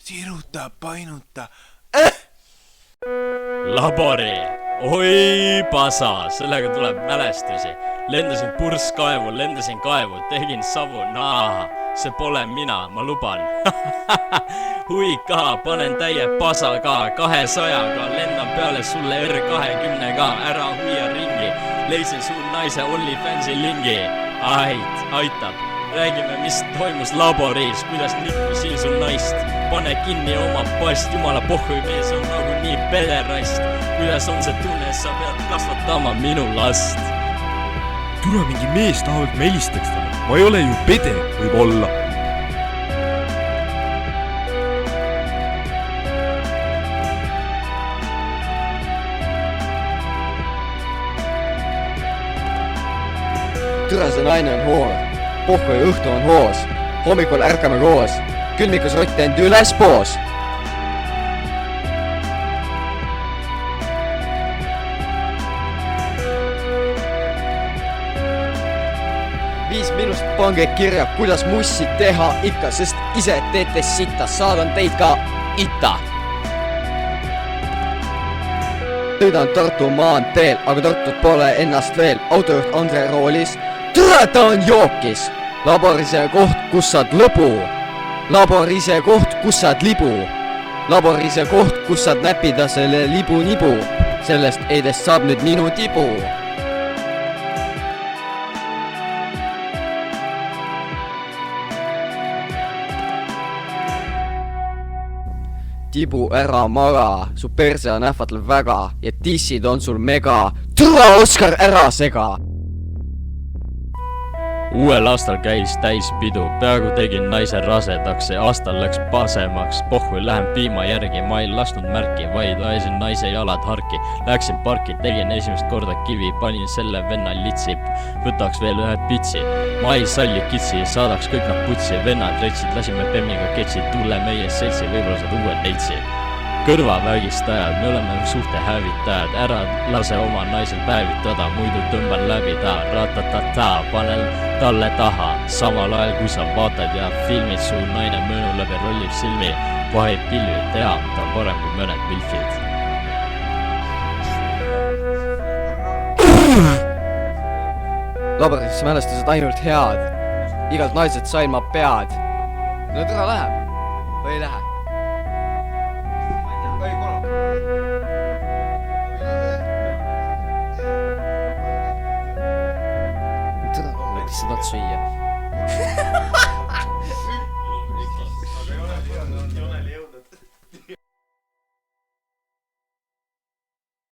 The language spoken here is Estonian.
siruta, painuta. Labori, oi pasa, sellega tuleb mälestusi. Lendasin purskkaevu, lendasin kaevu, tegin savu, see pole mina, ma luban. Hui ka, panen täie pasa ka, 200-ga, lendan peale sulle R20-ga, ära huia ringi. Leisin suur naise OnlyFansi lingi. Aitab. Räägime, mis toimus laboris, kuidas nikkusin su naist. Pane kinni oma past, jumala pohhui mees on nagu nii pederast. Kuidas on see tunne, sa pead kasvatama minu last. Türa mingi mees tahab, et ma helistaks talle. Ma ei ole ju pede, võib olla. Türa see naine on hoor. Pohhu ja õhtu on hoos. Hommikul ärkame koos. Külmikus rott end üles poos. Minust pange kirja, kuidas mussi teha ikka, sest ise teete sitta, saadan teid ka itta. Sõidan Tartu maanteel, aga Tartut pole ennast veel. Autojuht Andre roolis, türa ta on jookis. Laborise koht, kus saad lõbu. Laborise koht, kus saad libu. Laborise koht, kus saad näppida selle libu-nibu. Sellest eidest saab nüüd minu tibu. Tibu ära maga, su perse on ähvatlev väga ja tissid on sul mega. Türa Oskar ära sega! Uuel aastal käis täis pidu, peaaegu tegin naise rasedaks, see aastal läks pasemaks. Pohhu lähen piima järgi, ma ei lasknud märki, vaid ajasin naise jalad harki. Läksin parki, tegin esimest korda kivi, panin selle venna litsi, võtaks veel ühe pitsi. Ma ei salli kitsi, saadaks kõik nad putsi, vennad retsid, lasime Bemmiga ketsi, tule meie seltsi, võib-olla saad uue neitsi. Kõrvavägistajad, me oleme suhte hävitajad, ära lase oma naisel päevitada, muidu tõmban läbi ta, ratatata, panen talle taha. Samal ajal kui sa vaatad ja filmid, su naine möönu läbi rollib silmi, vahib pilvi, tea, ta on parem kui mõned milfid. Laboris mälestused ainult head, igalt naiselt sain ma pead. No türa läheb.